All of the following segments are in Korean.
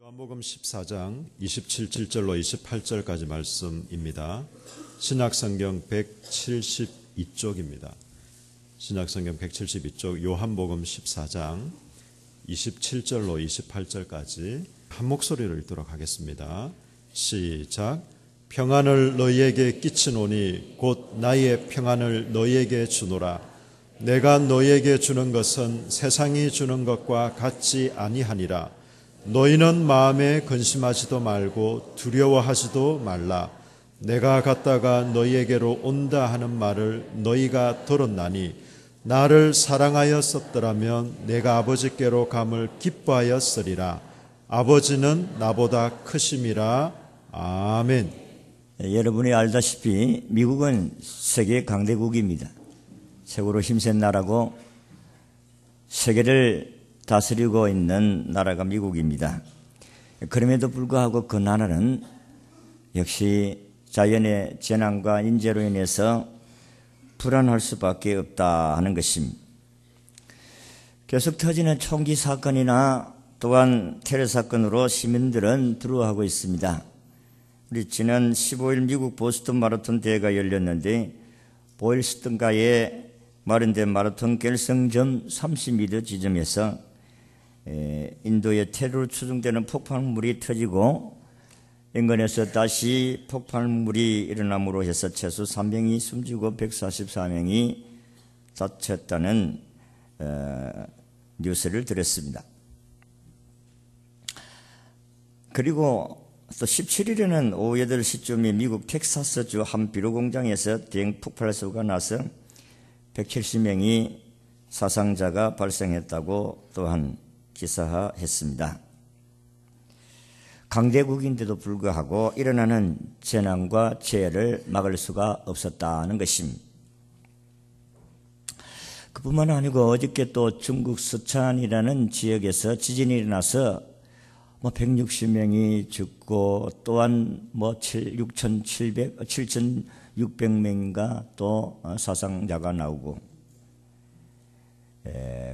요한복음 14장 27절로 28절까지 말씀입니다. 신약성경 172쪽입니다. 신약성경 172쪽 요한복음 14장 27절로 28절까지 한 목소리로 읽도록 하겠습니다. 시작. 평안을 너희에게 끼치노니 곧 나의 평안을 너희에게 주노라. 내가 너희에게 주는 것은 세상이 주는 것과 같지 아니하니라. 너희는 마음에 근심하지도 말고 두려워하지도 말라. 내가 갔다가 너희에게로 온다 하는 말을 너희가 들었나니 나를 사랑하였었더라면 내가 아버지께로 감을 기뻐하였으리라. 아버지는 나보다 크심이라. 아멘. 여러분이 알다시피 미국은 세계 강대국입니다. 최고로 힘센 나라고 세계를 다스리고 있는 나라가 미국입니다. 그럼에도 불구하고 그 나라는 역시 자연의 재난과 인재로 인해서 불안할 수밖에 없다 하는 것입니다. 계속 터지는 총기 사건이나 또한 테러 사건으로 시민들은 두려워하고 있습니다. 우리 지난 15일 미국 보스턴 마라톤 대회가 열렸는데 보일스턴가에 마련된 마라톤 결승점 30m 지점에서 인도의 테러로 추정되는 폭발물이 터지고 인근에서 다시 폭발물이 일어남으로 해서 최소 3명이 숨지고 144명이 다쳤다는 뉴스를 들었습니다. 그리고 또 17일에는 오후 8시쯤에 미국 텍사스주 한 비료 공장에서 대형 폭발사고가 나서 170명이 사상자가 발생했다고 또한 기사화했습니다. 강대국인데도 불구하고 일어나는 재난과 재해를 막을 수가 없었다는 것입니다. 그뿐만 아니고 어저께 또 중국 서찬이라는 지역에서 지진이 일어나서 160명이 죽고 또한 7,600명인가 또 사상자가 나오고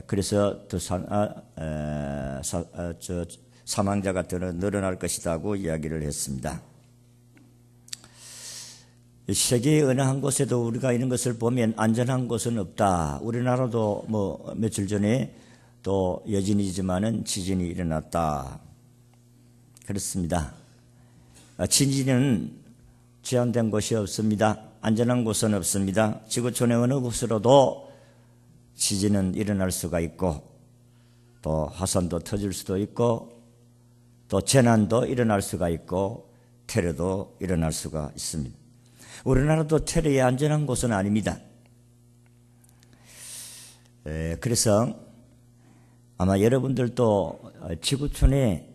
그래서 또 사망자가 더 늘어날 것이라고 이야기를 했습니다. 세계의 어느 한 곳에도 우리가 이런 것을 보면 안전한 곳은 없다. 우리나라도 며칠 전에 또 여진이지만은 지진이 일어났다. 그렇습니다. 지진은 제한된 곳이 없습니다. 안전한 곳은 없습니다. 지구촌의 어느 곳으로도 지진은 일어날 수가 있고 또 화산도 터질 수도 있고 또 재난도 일어날 수가 있고 테러도 일어날 수가 있습니다. 우리나라도 테러의 안전한 곳은 아닙니다. 그래서 아마 여러분들도 지구촌의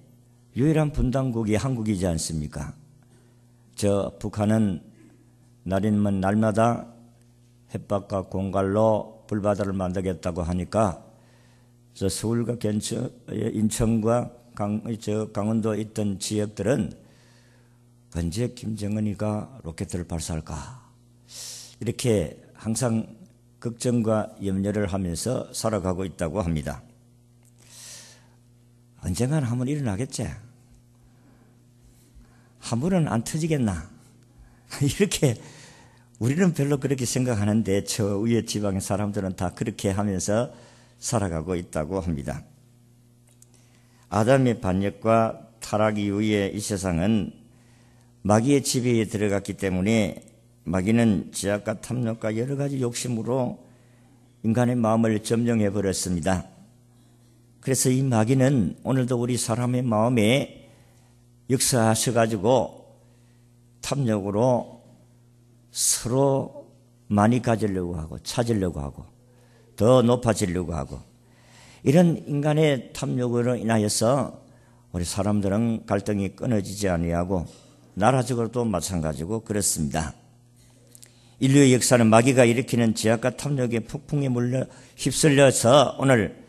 유일한 분단국이 한국이지 않습니까? 저 북한은 날이면 날마다 햇볕과 공갈로 불바다를 만들겠다고 하니까 저 서울과 근처 인천과 강원도 있던 지역들은 언제 김정은이가 로켓을 발사할까 이렇게 항상 걱정과 염려를 하면서 살아가고 있다고 합니다. 언젠가는 한번 일어나겠지. 한 번은 안 터지겠나 이렇게 우리는 별로 그렇게 생각하는데 저 위에 지방의 사람들은 다 그렇게 하면서 살아가고 있다고 합니다. 아담의 반역과 타락 이후에 이 세상은 마귀의 지배에 들어갔기 때문에 마귀는 지약과 탐욕과 여러 가지 욕심으로 인간의 마음을 점령해 버렸습니다. 그래서 이 마귀는 오늘도 우리 사람의 마음에 역사하셔가지고 탐욕으로 서로 많이 가지려고 하고 찾으려고 하고 더 높아지려고 하고 이런 인간의 탐욕으로 인하여서 우리 사람들은 갈등이 끊어지지 아니하고 나라적으로도 마찬가지고 그렇습니다. 인류의 역사는 마귀가 일으키는 죄악과 탐욕의 폭풍에 휩쓸려서 오늘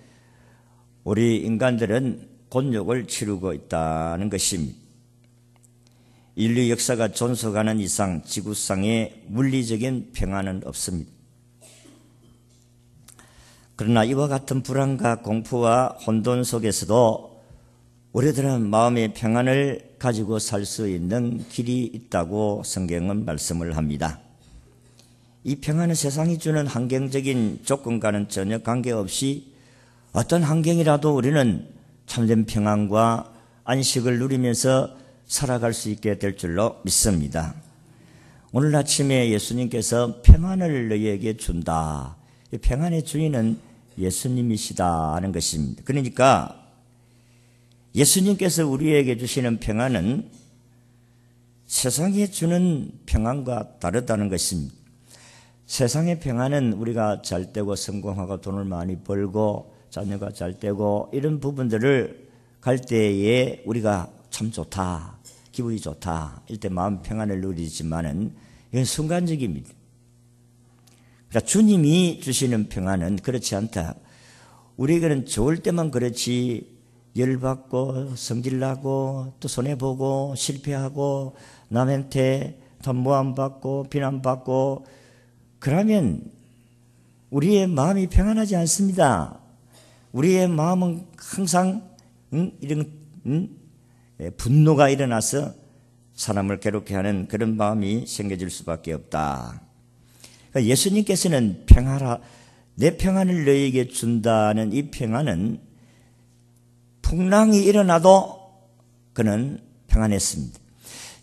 우리 인간들은 곤욕을 치르고 있다는 것입니다. 인류 역사가 존속하는 이상 지구상에 물리적인 평안은 없습니다. 그러나 이와 같은 불안과 공포와 혼돈 속에서도 우리들은 마음의 평안을 가지고 살 수 있는 길이 있다고 성경은 말씀을 합니다. 이 평안은 세상이 주는 환경적인 조건과는 전혀 관계없이 어떤 환경이라도 우리는 참된 평안과 안식을 누리면서 살아갈 수 있게 될 줄로 믿습니다. 오늘 아침에 예수님께서 평안을 너희에게 준다. 이 평안의 주인은 예수님이시다 하는 것입니다. 그러니까 예수님께서 우리에게 주시는 평안은 세상에 주는 평안과 다르다는 것입니다. 세상의 평안은 우리가 잘 되고 성공하고 돈을 많이 벌고 자녀가 잘 되고 이런 부분들을 갈 때에 우리가 참 좋다, 기분이 좋다, 이때 마음 평안을 누리지만은 이건 순간적입니다. 그러니까 주님이 주시는 평안은 그렇지 않다. 우리에게는 좋을 때만 그렇지 열받고 성질나고 또 손해보고 실패하고 남한테 돈 모함받고 비난받고 그러면 우리의 마음이 평안하지 않습니다. 우리의 마음은 항상 이런 분노가 일어나서 사람을 괴롭게 하는 그런 마음이 생겨질 수밖에 없다. 그러니까 예수님께서는 평안하라, 내 평안을 너희에게 준다는 이 평안은 풍랑이 일어나도 그는 평안했습니다.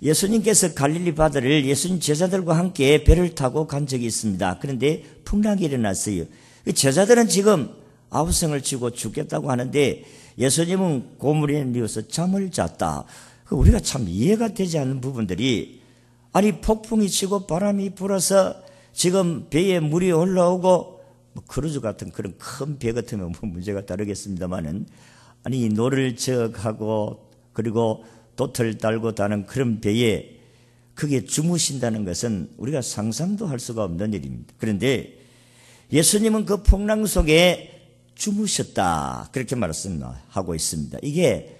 예수님께서 갈릴리 바다를 예수님 제자들과 함께 배를 타고 간 적이 있습니다. 그런데 풍랑이 일어났어요. 제자들은 지금 아우성을 치고 죽겠다고 하는데 예수님은 고물에 누워서 잠을 잤다. 우리가 참 이해가 되지 않는 부분들이, 아니 폭풍이 치고 바람이 불어서 지금 배에 물이 올라오고 크루즈 같은 그런 큰 배 같으면 뭐 문제가 다르겠습니다만은, 아니 노를 저하고 그리고 돛을 달고 다는 그런 배에 그게 주무신다는 것은 우리가 상상도 할 수가 없는 일입니다. 그런데 예수님은 그 풍랑 속에 주무셨다, 그렇게 말씀하고 있습니다. 이게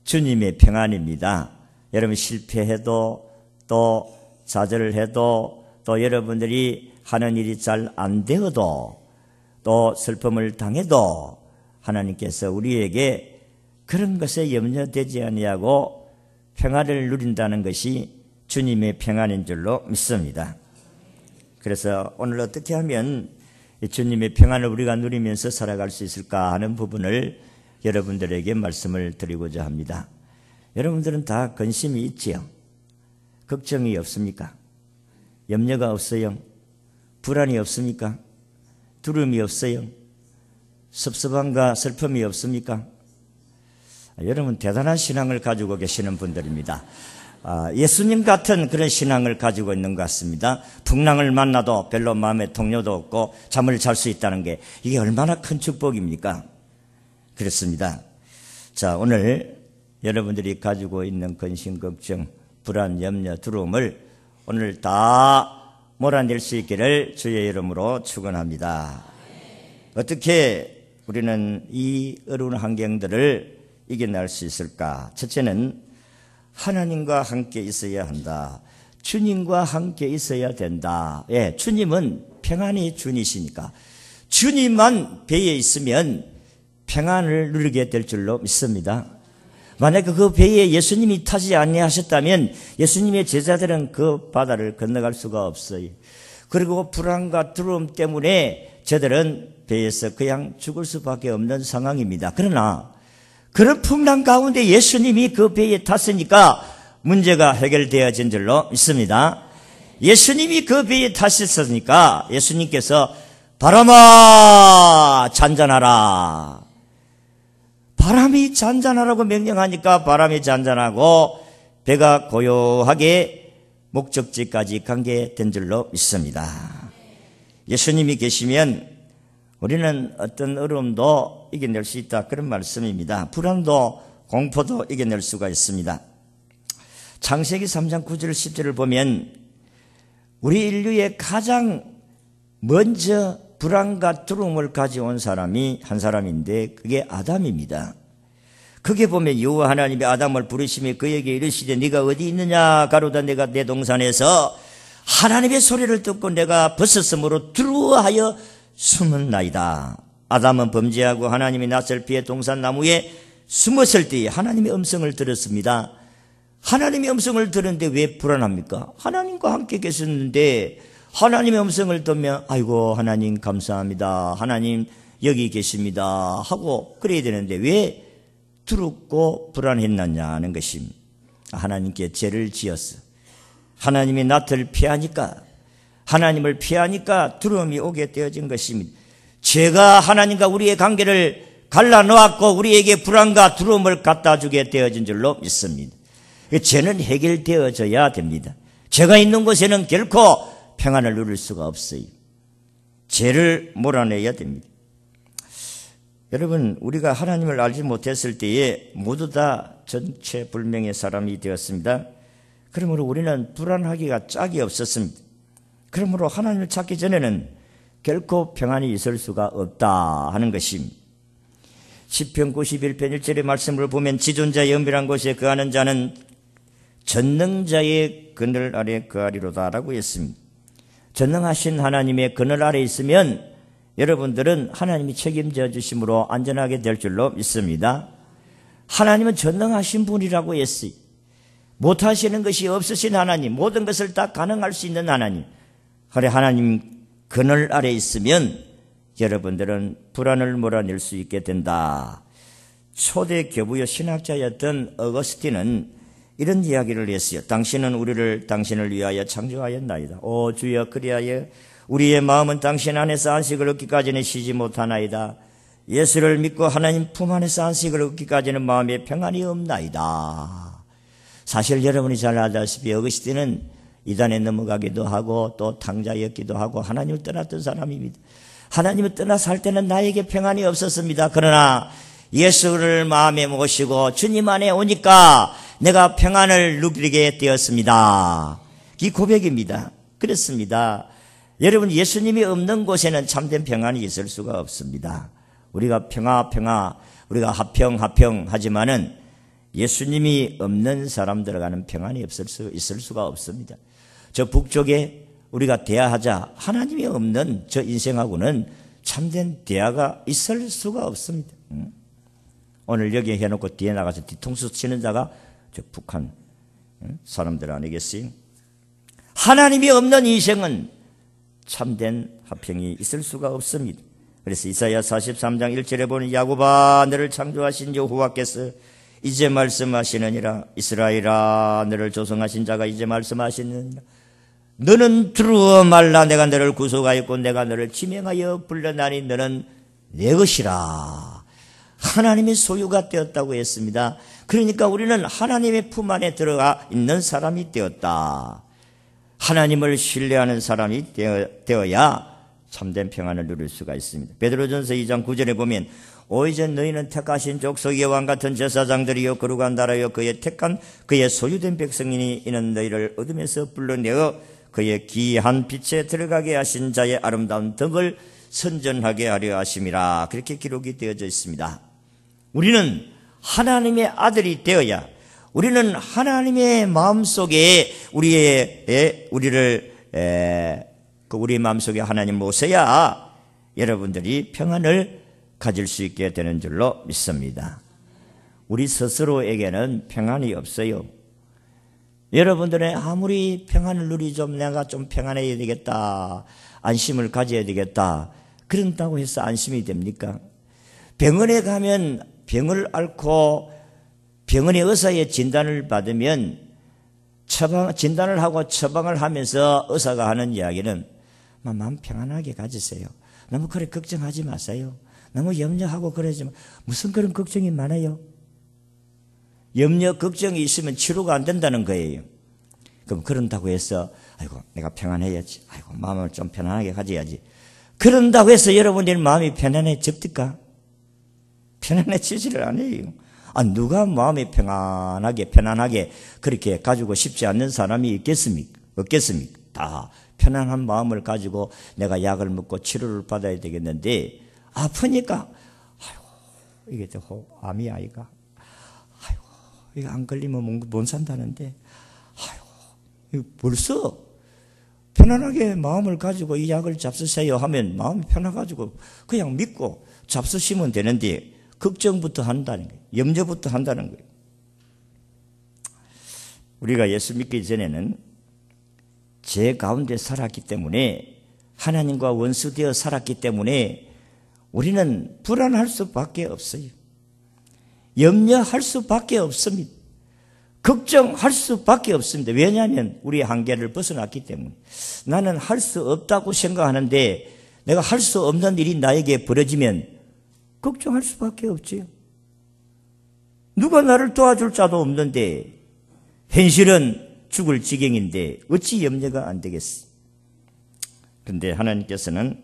주님의 평안입니다. 여러분 실패해도 또 좌절을 해도 또 여러분들이 하는 일이 잘 안 되어도 또 슬픔을 당해도 하나님께서 우리에게 그런 것에 염려되지 아니하고 평안을 누린다는 것이 주님의 평안인 줄로 믿습니다. 그래서 오늘 어떻게 하면 주님의 평안을 우리가 누리면서 살아갈 수 있을까 하는 부분을 여러분들에게 말씀을 드리고자 합니다. 여러분들은 다 근심이 있지요? 걱정이 없습니까? 염려가 없어요? 불안이 없습니까? 두려움이 없어요? 섭섭함과 슬픔이 없습니까? 여러분 대단한 신앙을 가지고 계시는 분들입니다. 예수님 같은 그런 신앙을 가지고 있는 것 같습니다. 풍랑을 만나도 별로 마음에 동요도 없고 잠을 잘 수 있다는 게 이게 얼마나 큰 축복입니까? 그렇습니다. 자, 오늘 여러분들이 가지고 있는 근심, 걱정, 불안, 염려, 두려움을 오늘 다 몰아낼 수 있기를 주의 이름으로 축원합니다. 어떻게 우리는 이 어려운 환경들을 이겨낼 수 있을까? 첫째는 하나님과 함께 있어야 한다. 주님과 함께 있어야 된다. 예, 주님은 평안의 주이시니까 주님만 배에 있으면 평안을 누리게 될 줄로 믿습니다. 만약 그 배에 예수님이 타지 아니하셨다면 예수님의 제자들은 그 바다를 건너갈 수가 없어요. 그리고 불안과 두려움 때문에 저들은 배에서 그냥 죽을 수밖에 없는 상황입니다. 그러나 그런 풍랑 가운데 예수님이 그 배에 탔으니까 문제가 해결되어진 줄로 믿습니다. 예수님이 그 배에 타셨으니까 예수님께서 바람아 잔잔하라. 바람이 잔잔하라고 명령하니까 바람이 잔잔하고 배가 고요하게 목적지까지 가게 된 줄로 믿습니다. 예수님이 계시면 우리는 어떤 어려움도 이겨낼 수 있다, 그런 말씀입니다. 불안도 공포도 이겨낼 수가 있습니다. 창세기 3장 9절 10절을 보면 우리 인류의 가장 먼저 불안과 두려움을 가져온 사람이 한 사람인데 그게 아담입니다. 그게 보면 여호와 하나님이 아담을 부르시며 그에게 이르시되 네가 어디 있느냐 가로다 내가 내 동산에서 하나님의 소리를 듣고 내가 벗었으므로 두려워하여 숨은 나이다. 아담은 범죄하고 하나님이 낯을 피해 동산 나무에 숨었을 때에 하나님의 음성을 들었습니다. 하나님의 음성을 들었는데 왜 불안합니까? 하나님과 함께 계셨는데 하나님의 음성을 듣면 아이고 하나님 감사합니다. 하나님 여기 계십니다. 하고 그래야 되는데 왜 두렵고 불안했느냐는 것입니다. 하나님께 죄를 지었어. 하나님의 낯을 피하니까 하나님을 피하니까 두려움이 오게 되어진 것입니다. 죄가 하나님과 우리의 관계를 갈라놓았고 우리에게 불안과 두려움을 갖다 주게 되어진 줄로 믿습니다. 죄는 해결되어져야 됩니다. 죄가 있는 곳에는 결코 평안을 누릴 수가 없어요. 죄를 몰아내야 됩니다. 여러분, 우리가 하나님을 알지 못했을 때에 모두 다 정체불명의 사람이 되었습니다. 그러므로 우리는 불안하기가 짝이 없었습니다. 그러므로 하나님을 찾기 전에는 결코 평안이 있을 수가 없다 하는 것입니다. 시편 91편 1절의 말씀을 보면 지존자의 은밀한 곳에 거하는 자는 전능자의 그늘 아래 거하리로다 라고 했습니다. 전능하신 하나님의 그늘 아래 있으면 여러분들은 하나님이 책임져 주심으로 안전하게 될 줄로 믿습니다. 하나님은 전능하신 분이라고 했어요. 못하시는 것이 없으신 하나님, 모든 것을 다 가능할 수 있는 하나님. 그래 하나님 그늘 아래 있으면 여러분들은 불안을 몰아낼 수 있게 된다. 초대 교부의 신학자였던 어거스틴은 이런 이야기를 했어요. 당신은 우리를 당신을 위하여 창조하였나이다. 오 주여 그리하여 우리의 마음은 당신 안에서 안식을 얻기까지는 쉬지 못하나이다. 예수를 믿고 하나님 품 안에서 안식을 얻기까지는 마음에 평안이 없나이다. 사실 여러분이 잘 알다시피 어거스틴은 이단에 넘어가기도 하고 또 탕자였기도 하고 하나님을 떠났던 사람입니다. 하나님을 떠나 살 때는 나에게 평안이 없었습니다. 그러나 예수를 마음에 모시고 주님 안에 오니까 내가 평안을 누리게 되었습니다. 이 고백입니다. 그렇습니다. 여러분 예수님이 없는 곳에는 참된 평안이 있을 수가 없습니다. 우리가 평화 우리가 화평 하지만은 예수님이 없는 사람 들어가는 평안이 있을 수가 없습니다. 저 북쪽에 우리가 대화하자 하나님이 없는 저 인생하고는 참된 대화가 있을 수가 없습니다. 오늘 여기 해놓고 뒤에 나가서 뒤통수 치는 자가 저 북한 사람들 아니겠어요? 하나님이 없는 인생은 참된 화평이 있을 수가 없습니다. 그래서 이사야 43장 1절에 보는 야곱아 너를 창조하신 여호와께서 이제 말씀하시느니라. 이스라엘아 너를 조성하신 자가 이제 말씀하시느니라. 너는 두려워 말라. 내가 너를 구속하였고 내가 너를 지명하여 불러나니 너는 내 것이라. 하나님의 소유가 되었다고 했습니다. 그러니까 우리는 하나님의 품 안에 들어가 있는 사람이 되었다. 하나님을 신뢰하는 사람이 되어야 참된 평안을 누릴 수가 있습니다. 베드로전서 2장 9절에 보면 오이전 너희는 택하신 족속 여왕 같은 제사장들이요 거룩한 나라요 그의 택한 그의 소유된 백성이니 이는 너희를 어둠에서 불러내어 그의 귀한 빛에 들어가게 하신 자의 아름다운 덕을 선전하게 하려 하심이라. 그렇게 기록이 되어져 있습니다. 우리는 하나님의 아들이 되어야 우리는 하나님의 마음속에 우리 마음속에 하나님 모셔야 여러분들이 평안을 가질 수 있게 되는 줄로 믿습니다. 우리 스스로에게는 평안이 없어요. 여러분들의 아무리 평안을 누리좀 내가 좀 평안해야 되겠다, 안심을 가져야 되겠다 그런다고 해서 안심이 됩니까? 병원에 가면 병을 앓고 병원의 의사의 진단을 받으면 진단을 하고 처방을 하면서 의사가 하는 이야기는 마음 평안하게 가지세요. 너무 그래 걱정하지 마세요. 너무 염려하고 그러지 마. 무슨 그런 걱정이 많아요? 염려 걱정이 있으면 치료가 안 된다는 거예요. 그럼 그런다고 해서 아이고 내가 평안해야지, 아이고 마음을 좀 편안하게 가져야지 그런다고 해서 여러분들 마음이 편안해집니까? 편안해지지를 않아요. 누가 마음이 편안하게 그렇게 가지고 싶지 않는 사람이 있겠습니까? 없겠습니까? 다 편안한 마음을 가지고 내가 약을 먹고 치료를 받아야 되겠는데 아프니까 아이고 이게 또 암이 아이가 아이고 이거 안 걸리면 못 산다는데 아이고 벌써 편안하게 마음을 가지고 이 약을 잡수세요 하면 마음이 편해가지고 그냥 믿고 잡수시면 되는데 걱정부터 한다는 거예요. 염려부터 한다는 거예요. 우리가 예수 믿기 전에는 죄 가운데 살았기 때문에, 하나님과 원수되어 살았기 때문에 우리는 불안할 수밖에 없어요. 염려할 수밖에 없습니다. 걱정할 수밖에 없습니다. 왜냐하면 우리의 한계를 벗어났기 때문에. 나는 할 수 없다고 생각하는데 내가 할 수 없는 일이 나에게 벌어지면 걱정할 수밖에 없지요. 누가 나를 도와줄 자도 없는데, 현실은 죽을 지경인데 어찌 염려가 안 되겠어? 그런데 하나님께서는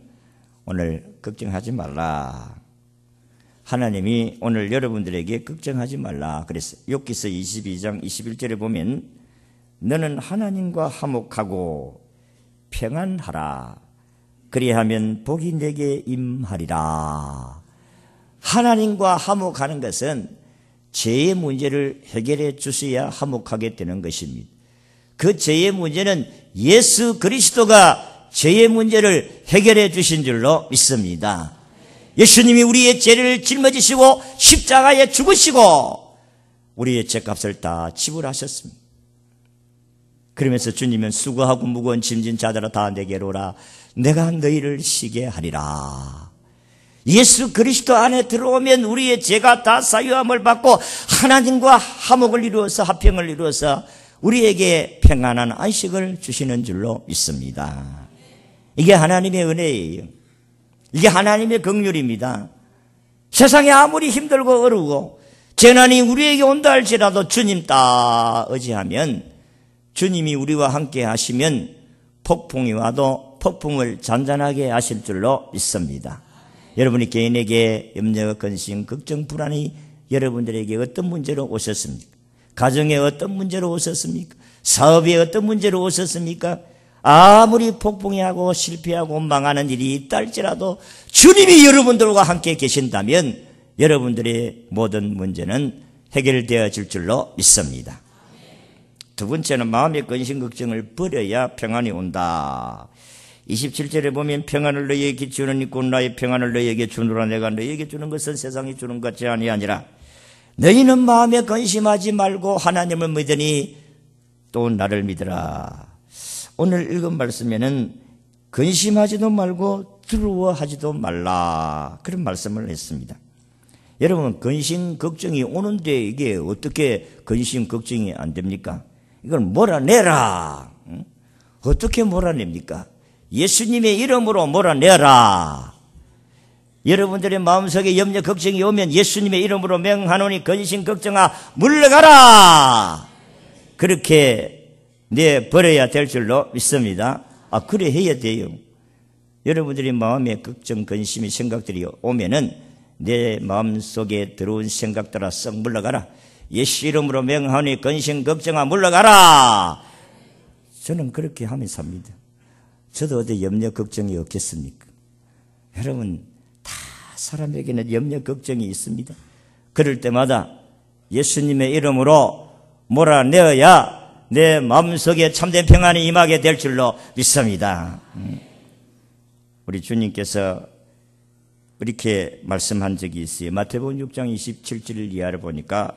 오늘 걱정하지 말라. 하나님이 오늘 여러분들에게 걱정하지 말라 그랬어요. 욥기서 22장 21절에 보면 너는 하나님과 화목하고 평안하라. 그리하면 복이 내게 임하리라. 하나님과 화목하는 것은 죄의 문제를 해결해 주셔야 화목하게 되는 것입니다. 그 죄의 문제는 예수 그리스도가 죄의 문제를 해결해 주신 줄로 믿습니다. 예수님이 우리의 죄를 짊어지시고 십자가에 죽으시고 우리의 죄값을 다 지불하셨습니다. 그러면서 주님은 수고하고 무거운 짐진 자들아 다 내게로 오라. 내가 너희를 쉬게 하리라. 예수 그리스도 안에 들어오면 우리의 죄가 다 사유함을 받고 하나님과 화목을 이루어서 화평을 이루어서 우리에게 평안한 안식을 주시는 줄로 믿습니다. 이게 하나님의 은혜예요. 이게 하나님의 긍휼입니다. 세상이 아무리 힘들고 어려우고 재난이 우리에게 온다 할지라도 주님 딱 의지하면, 주님이 우리와 함께 하시면 폭풍이 와도 폭풍을 잔잔하게 하실 줄로 믿습니다. 여러분이 개인에게 염려, 근심, 걱정, 불안이 여러분들에게 어떤 문제로 오셨습니까? 가정에 어떤 문제로 오셨습니까? 사업에 어떤 문제로 오셨습니까? 아무리 폭풍하고 실패하고 망하는 일이 있다 할지라도 주님이 여러분들과 함께 계신다면 여러분들의 모든 문제는 해결되어질 줄로 믿습니다. 두 번째는 마음의 근심 걱정을 버려야 평안이 온다. 27절에 보면 평안을 너희에게 주는 곧 나의 평안을 너희에게 주노라. 내가 너희에게 주는 것은 세상이 주는 것이 아니하니라. 너희는 마음에 근심하지 말고 하나님을 믿으니 또 나를 믿으라. 오늘 읽은 말씀에는 근심하지도 말고 두려워하지도 말라, 그런 말씀을 했습니다. 여러분, 근심 걱정이 오는데 이게 어떻게 근심 걱정이 안 됩니까? 이걸 몰아내라. 어떻게 몰아냅니까? 예수님의 이름으로 몰아내라. 여러분들의 마음속에 염려 걱정이 오면 예수님의 이름으로 명하노니 근심 걱정아 물러가라. 그렇게 내버려야 될 줄로 믿습니다. 그래 해야 돼요. 여러분들이 마음에 걱정, 근심이 생각들이 오면은 내 마음속에 들어온 생각들아 썩 물러가라. 예수 이름으로 명하니 근심 걱정아 물러가라. 저는 그렇게 하며 삽니다. 저도 어디 염려 걱정이 없겠습니까? 여러분, 다 사람에게는 염려 걱정이 있습니다. 그럴 때마다 예수님의 이름으로 몰아내어야 내 마음속에 참된 평안이 임하게 될 줄로 믿습니다. 우리 주님께서 이렇게 말씀한 적이 있어요. 마태복음 6장 27절 이하를 보니까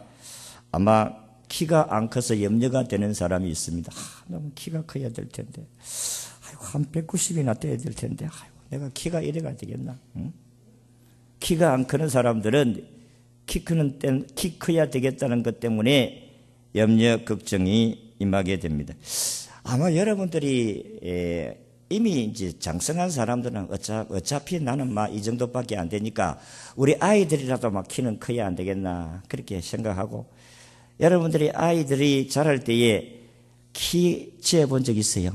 아마 키가 안 커서 염려가 되는 사람이 있습니다. 너무 키가 커야 될 텐데, 한 190이나 돼야 될 텐데, 내가 키가 이래가 되겠나? 키가 안 크는 사람들은 키 커야 되겠다는 것 때문에 염려 걱정이 임하게 됩니다. 아마 여러분들이 이미 이제 장성한 사람들은 어차피 나는 막 이 정도밖에 안 되니까 우리 아이들이라도 막 키는 커야 안 되겠나 그렇게 생각하고, 여러분들이 아이들이 자랄 때에 키 재본 적 있어요?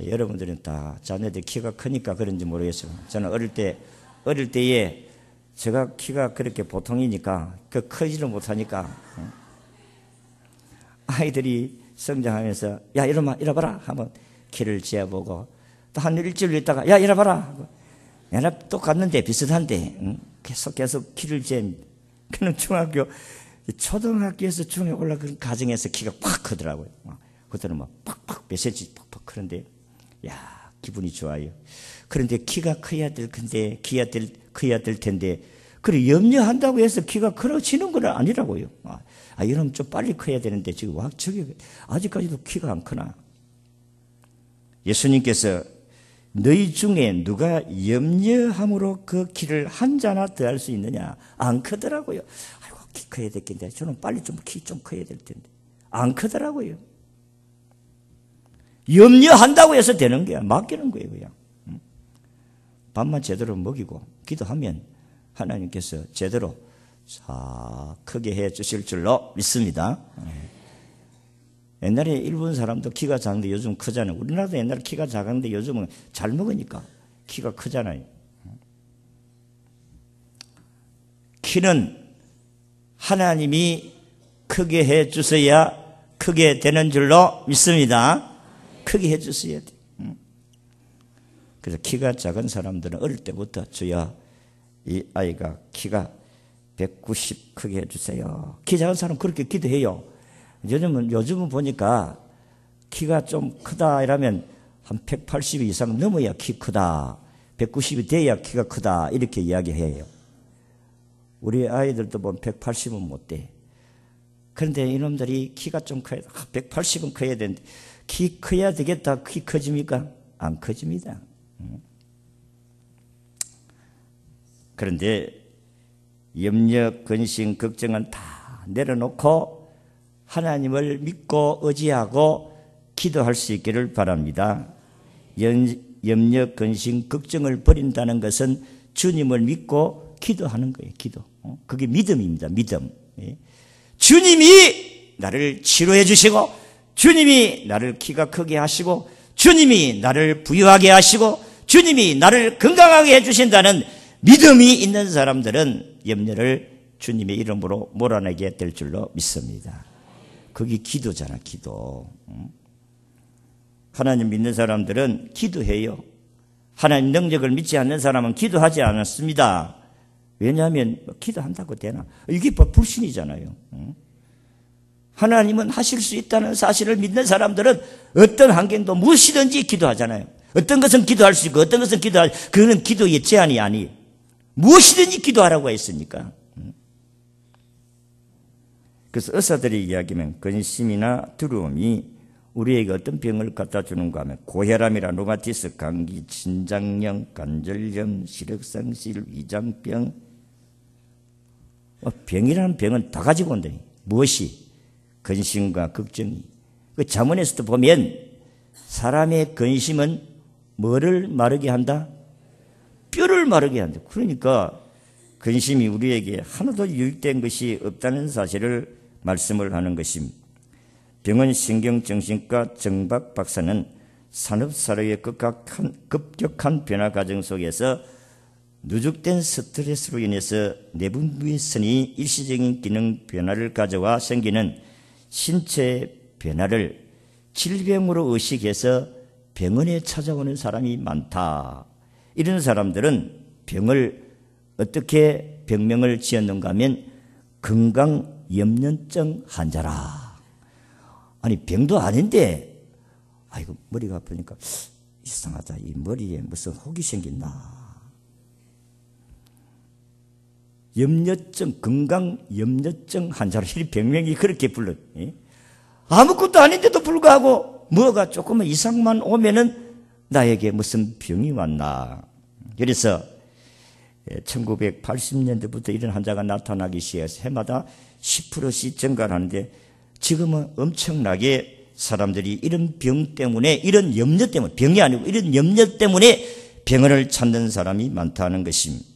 여러분들은 다 자녀들 키가 크니까 그런지 모르겠어요. 저는 어릴 때에 제가 키가 그렇게 보통이니까 크지를 못하니까 아이들이 성장하면서 야 이러봐라 하면 키를 재보고, 또 한 일주일 있다가 야 이러봐라 얘나 똑같는데 비슷한데 계속 키를 잽니다. 그는 초등학교에서 중에 올라간 가정에서 키가 확 크더라고요. 그때는 막 팍팍 몇 센치 팍팍 크는데 야 기분이 좋아요. 그런데 키가 커야 될 텐데 그래, 염려한다고 해서 키가 커지는 건 아니라고요. 이러면 좀 빨리 커야 되는데 지금 저기 아직까지도 키가 안 크나. 예수님께서 너희 중에 누가 염려함으로 그 키를 한 자나 더 할 수 있느냐? 안 크더라고요. 아이고, 키 커야 됐겠는데. 저는 빨리 키 좀 커야 될 텐데. 안 크더라고요. 염려한다고 해서 되는 거야. 맡기는 거예요, 그냥. 밥만 제대로 먹이고 기도하면 하나님께서 제대로 크게 해 주실 줄로 믿습니다. 옛날에 일본 사람도 키가 작은데 요즘 크잖아요. 우리나라도 옛날에 키가 작았는데 요즘은 잘 먹으니까 키가 크잖아요. 키는 하나님이 크게 해 주셔야 크게 되는 줄로 믿습니다. 크게 해 주셔야 돼요. 그래서 키가 작은 사람들은 어릴 때부터 주여 이 아이가 키가 190 크게 해주세요. 키 작은 사람 그렇게 기도해요. 요즘은 보니까 키가 좀 크다 이러면 한 180 이상 넘어야 키 크다. 190이 돼야 키가 크다. 이렇게 이야기해요. 우리 아이들도 보면 180은 못 돼. 그런데 이놈들이 키가 좀 커야, 180은 커야 되는데 키 커야 되겠다. 키 커집니까? 안 커집니다. 그런데 염려, 근심, 걱정은 다 내려놓고 하나님을 믿고 의지하고 기도할 수 있기를 바랍니다. 염려, 근심, 걱정을 버린다는 것은 주님을 믿고 기도하는 거예요. 기도. 그게 믿음입니다. 믿음. 주님이 나를 치료해 주시고 주님이 나를 키가 크게 하시고 주님이 나를 부유하게 하시고 주님이 나를 건강하게 해주신다는 믿음이 있는 사람들은 염려를 주님의 이름으로 몰아내게 될 줄로 믿습니다. 그게 기도잖아, 기도. 하나님 믿는 사람들은 기도해요. 하나님 능력을 믿지 않는 사람은 기도하지 않았습니다. 왜냐하면 기도한다고 되나? 이게 불신이잖아요. 하나님은 하실 수 있다는 사실을 믿는 사람들은 어떤 환경도 무엇이든지 기도하잖아요. 어떤 것은 기도할 수 있고 어떤 것은 그거는 기도의 제한이 아니에요. 무엇이든지 기도하라고 했으니까. 그래서 의사들이 이야기하면 근심이나 두려움이 우리에게 어떤 병을 갖다 주는가 하면 고혈압이나 루마티스, 감기, 신장염, 관절염, 시력상실, 위장병. 병이라는 병은 다 가지고 온다. 무엇이? 근심과 걱정이. 그 잠언에서도 보면 사람의 근심은 뭐를 마르게 한다? 뼈를 마르게 한다. 그러니까 근심이 우리에게 하나도 유익된 것이 없다는 사실을 말씀을 하는 것입니다. 병원 신경정신과 정박 박사는 산업사회의 급격한 변화 과정 속에서 누적된 스트레스로 인해서 내분비선이 일시적인 기능 변화를 가져와 생기는 신체 변화를 질병으로 의식해서 병원에 찾아오는 사람이 많다. 이런 사람들은 병을 어떻게 병명을 지었는가 하면 건강염려증 환자라. 아니 병도 아닌데 아이고 머리가 아프니까 이상하다. 이 머리에 무슨 혹이 생겼나. 염려증, 건강염려증 환자로 이 병명이 그렇게 불러요. 아무것도 아닌데도 불구하고 뭐가 조금만 이상만 오면은 나에게 무슨 병이 왔나. 그래서 1980년대부터 이런 환자가 나타나기 시작해서 해마다 10%씩 증가를 하는데 지금은 엄청나게 사람들이 이런 병 때문에, 이런 염려 때문에, 병이 아니고 이런 염려 때문에 병원을 찾는 사람이 많다는 것입니다.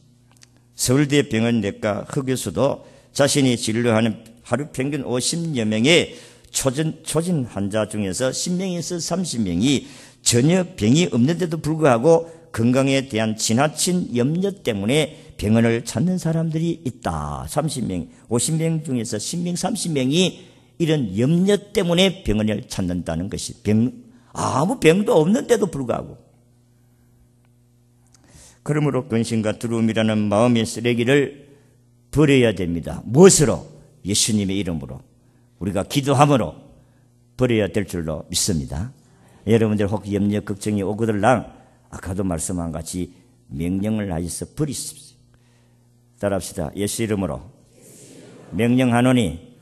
서울대 병원내과 흑교수도 자신이 진료하는 하루 평균 50여 명의 초진 환자 중에서 10명에서 30명이 전혀 병이 없는데도 불구하고 건강에 대한 지나친 염려 때문에 병원을 찾는 사람들이 있다. 30명, 50명 중에서 10명, 30명이 이런 염려 때문에 병원을 찾는다는 것이 아무 병도 없는데도 불구하고. 그러므로 근심과 두려움이라는 마음의 쓰레기를 버려야 됩니다. 무엇으로? 예수님의 이름으로. 우리가 기도함으로 버려야 될 줄로 믿습니다. 여러분들 혹 염려, 걱정이 오거들랑 아까도 말씀한 같이 명령을 하셔서 버리십시오. 따라합시다. 예수 이름으로 명령하노니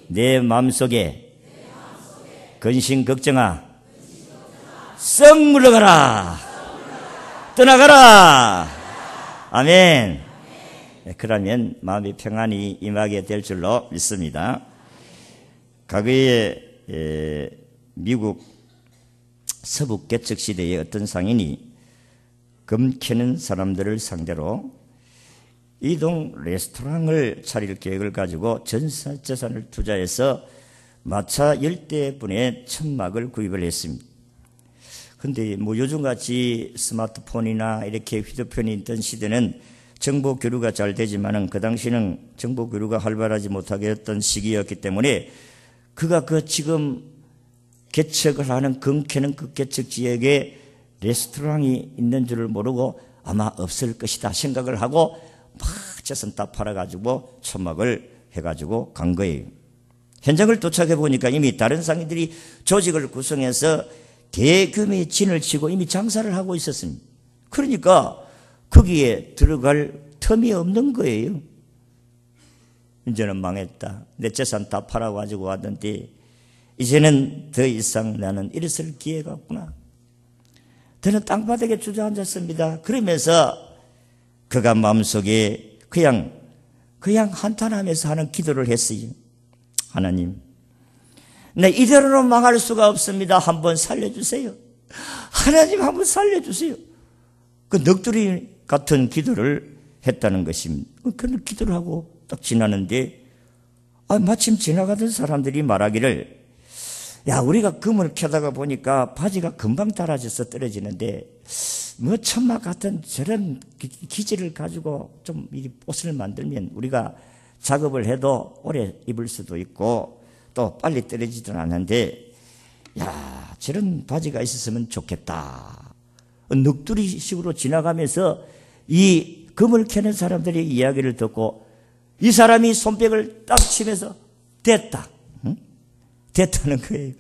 내 마음속에 근심 걱정아 썩 물러가라. 떠나가라. 아멘. 그러면 마음의 평안이 임하게 될 줄로 믿습니다. 과거에 미국 서부 개척 시대의 어떤 상인이 금 캐는 사람들을 상대로 이동 레스토랑을 차릴 계획을 가지고 전 재산을 투자해서 마차 10대분의 천막을 구입을 했습니다. 근데 요즘같이 스마트폰이나 이렇게 휴대폰이 있던 시대는 정보 교류가 잘 되지만은 그 당시는 정보 교류가 활발하지 못하게 했던 시기였기 때문에 그가 지금 개척을 하는 금캐는 그 개척 지역에 레스토랑이 있는 줄을 모르고 아마 없을 것이다 생각을 하고 막 재산 다 팔아가지고 천막을 해가지고 간 거예요. 현장을 도착해 보니까 이미 다른 상인들이 조직을 구성해서 대규모의 진을 치고 이미 장사를 하고 있었습니다. 그러니까 거기에 들어갈 틈이 없는 거예요. 이제는 망했다. 내 재산 다 팔아가지고 왔는데 이제는 더 이상 나는 일어설 기회가 없구나. 저는 땅바닥에 주저앉았습니다. 그러면서 그가 마음속에 그냥 한탄하면서 하는 기도를 했어요. 하나님, 내 이대로는 망할 수가 없습니다. 한번 살려주세요. 하나님 한번 살려주세요. 그 넋두리 같은 기도를 했다는 것입니다. 그런 기도를 하고 딱 지나는데 마침 지나가던 사람들이 말하기를 야, 우리가 금을 캐다가 보니까 바지가 금방 달아져서 떨어지는데 천막 같은 저런 기질을 가지고 좀 이 옷을 만들면 우리가 작업을 해도 오래 입을 수도 있고 또 빨리 떨어지지는 않는데 야, 저런 바지가 있었으면 좋겠다. 넋두리식으로 지나가면서 이 금을 캐는 사람들의 이야기를 듣고 이 사람이 손뼉을 딱 치면서 됐다. 응? 됐다는 거예요.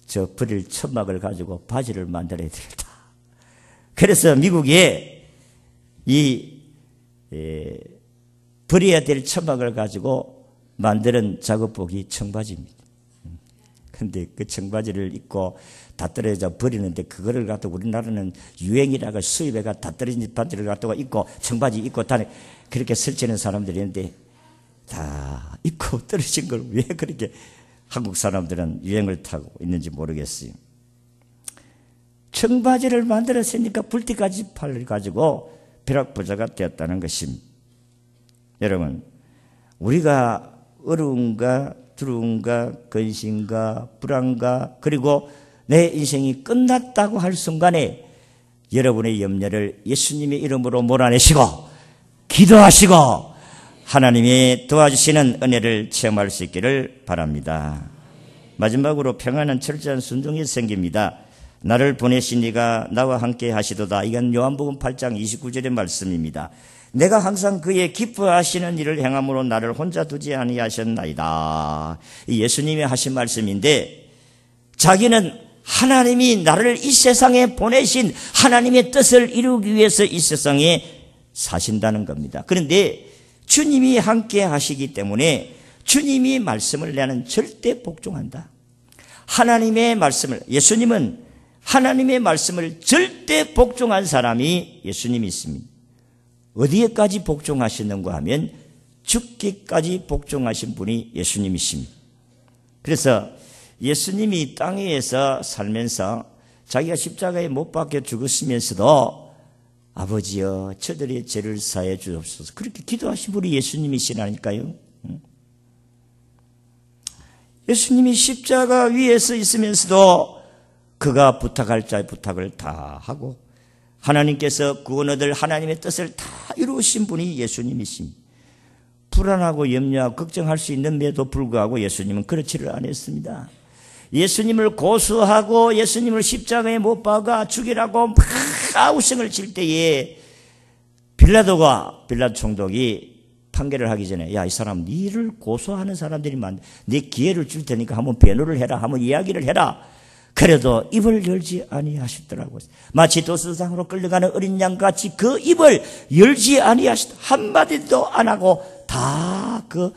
저 버릴 천막을 가지고 바지를 만들어야 되겠다. 그래서 미국에 버려야 될 천막을 가지고 만드는 작업복이 청바지입니다. 근데 그 청바지를 입고 다 떨어져 버리는데 그거를 갖다가 우리나라는 유행이라고 수입해가 다 떨어진 바지를 갖다가 입고 청바지 입고 다니 그렇게 설치는 사람들이 있는데 다 입고 떨어진 걸 왜 그렇게 한국 사람들은 유행을 타고 있는지 모르겠어요. 청바지를 만들었으니까 불티까지 팔가지고 벼락부자가 되었다는 것입니다. 여러분, 우리가 어려움과 두려움과 근심과 불안과 그리고 내 인생이 끝났다고 할 순간에 여러분의 염려를 예수님의 이름으로 몰아내시고 기도하시고 하나님이 도와주시는 은혜를 체험할 수 있기를 바랍니다. 마지막으로 평안한 철저한 순종이 생깁니다. 나를 보내신 이가 나와 함께 하시도다. 이건 요한복음 8장 29절의 말씀입니다. 내가 항상 그의 기뻐하시는 일을 행함으로 나를 혼자 두지 아니하셨나이다. 예수님이 하신 말씀인데 자기는 하나님이 나를 이 세상에 보내신 하나님의 뜻을 이루기 위해서 이 세상에 사신다는 겁니다. 그런데 주님이 함께 하시기 때문에 주님이 말씀을 나는 절대 복종한다. 하나님의 말씀을, 예수님은 하나님의 말씀을 절대 복종한 사람이 예수님이 있습니다. 어디에까지 복종하시는가 하면 죽기까지 복종하신 분이 예수님이십니다. 그래서 예수님이 땅 위에서 살면서 자기가 십자가에 못 박혀 죽으시면서도 아버지여 저들의 죄를 사해 주옵소서 그렇게 기도하신 분이 예수님이시라니까요. 예수님이 십자가 위에서 있으면서도 그가 부탁할 자의 부탁을 다 하고 하나님께서 구원 얻을 하나님의 뜻을 다 이루신 분이 예수님이십니다. 불안하고 염려하고 걱정할 수 있는데도 불구하고 예수님은 그렇지를 않았습니다. 예수님을 고수하고 예수님을 십자가에 못 박아 죽이라고 막 아우성을 칠 때에 빌라도 총독이 판결을 하기 전에 야, 이 사람 니를 고소하는 사람들이 많네. 네 기회를 줄 테니까 한번 변호를 해라. 한번 이야기를 해라. 그래도 입을 열지 아니하시더라고요. 마치 도수상으로 끌려가는 어린 양같이 그 입을 열지 아니하시더 한마디도 안 하고 다 그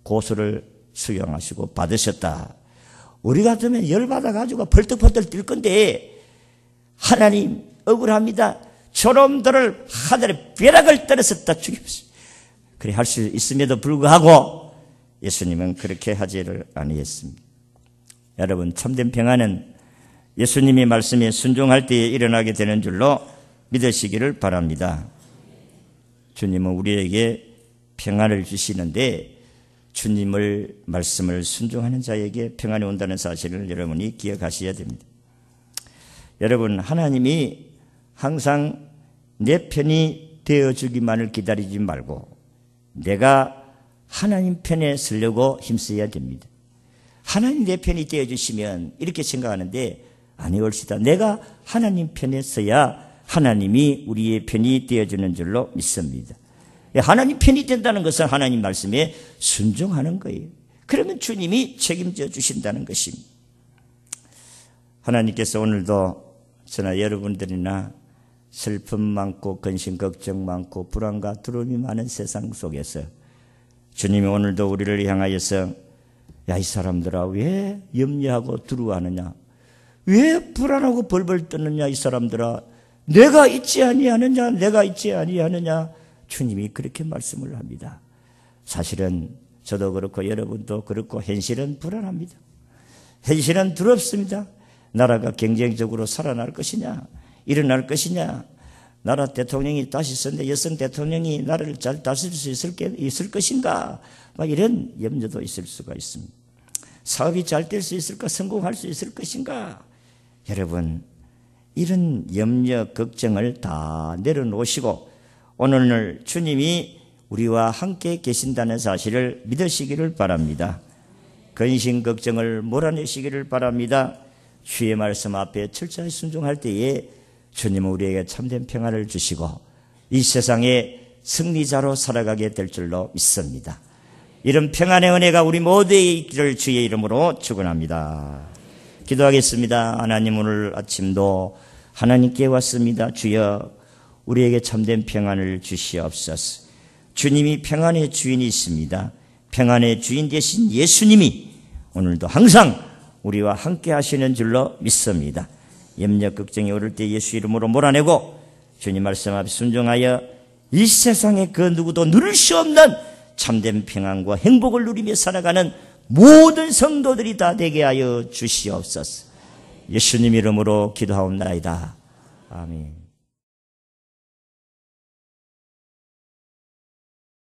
고소를 수용하시고 받으셨다. 우리 같으면 열받아가지고 벌떡벌떡 뛸 건데 하나님 억울합니다. 저놈들을 하늘에 벼락을 떨어졌다 죽입시오. 그래 할 수 있음에도 불구하고 예수님은 그렇게 하지를 아니했습니다. 여러분, 참된 평안은 예수님의 말씀에 순종할 때에 일어나게 되는 줄로 믿으시기를 바랍니다. 주님은 우리에게 평안을 주시는데 주님의 말씀을 순종하는 자에게 평안이 온다는 사실을 여러분이 기억하셔야 됩니다. 여러분, 하나님이 항상 내 편이 되어주기만을 기다리지 말고 내가 하나님 편에 서려고 힘써야 됩니다. 하나님 내 편이 되어주시면 이렇게 생각하는데 아니올시다. 내가 하나님 편에 서야 하나님이 우리의 편이 되어주는 줄로 믿습니다. 하나님 편이 된다는 것은 하나님 말씀에 순종하는 거예요. 그러면 주님이 책임져 주신다는 것입니다. 하나님께서 오늘도 저나 여러분들이나 슬픔 많고 근심 걱정 많고 불안과 두려움이 많은 세상 속에서 주님이 오늘도 우리를 향하여서 야, 이 사람들아 왜 염려하고 두려워하느냐, 왜 불안하고 벌벌 떠느냐, 이 사람들아 내가 있지 아니하느냐, 내가 있지 아니하느냐, 주님이 그렇게 말씀을 합니다. 사실은 저도 그렇고 여러분도 그렇고 현실은 불안합니다. 현실은 두렵습니다. 나라가 경쟁적으로 살아날 것이냐, 일어날 것이냐, 나라 대통령이 다시 선대 여성 대통령이 나라를 잘 다스릴 수 있을 것인가, 막 이런 염려도 있을 수가 있습니다. 사업이 잘 될 수 있을까, 성공할 수 있을 것인가. 여러분, 이런 염려 걱정을 다 내려놓으시고 오늘 주님이 우리와 함께 계신다는 사실을 믿으시기를 바랍니다. 근심 걱정을 몰아내시기를 바랍니다. 주의 말씀 앞에 철저히 순종할 때에 주님은 우리에게 참된 평안을 주시고 이 세상에 승리자로 살아가게 될 줄로 믿습니다. 이런 평안의 은혜가 우리 모두에게 있기를 주의 이름으로 축원합니다. 기도하겠습니다. 하나님, 오늘 아침도 하나님께 왔습니다. 주여, 우리에게 참된 평안을 주시옵소서. 주님이 평안의 주인이십니다. 평안의 주인 되신 예수님이 오늘도 항상 우리와 함께 하시는 줄로 믿습니다. 염려 걱정이 오를 때 예수 이름으로 몰아내고 주님 말씀 앞에 순종하여 이 세상에 그 누구도 누릴 수 없는 참된 평안과 행복을 누리며 살아가는 모든 성도들이 다 되게 하여 주시옵소서. 예수님 이름으로 기도하옵나이다. 아멘.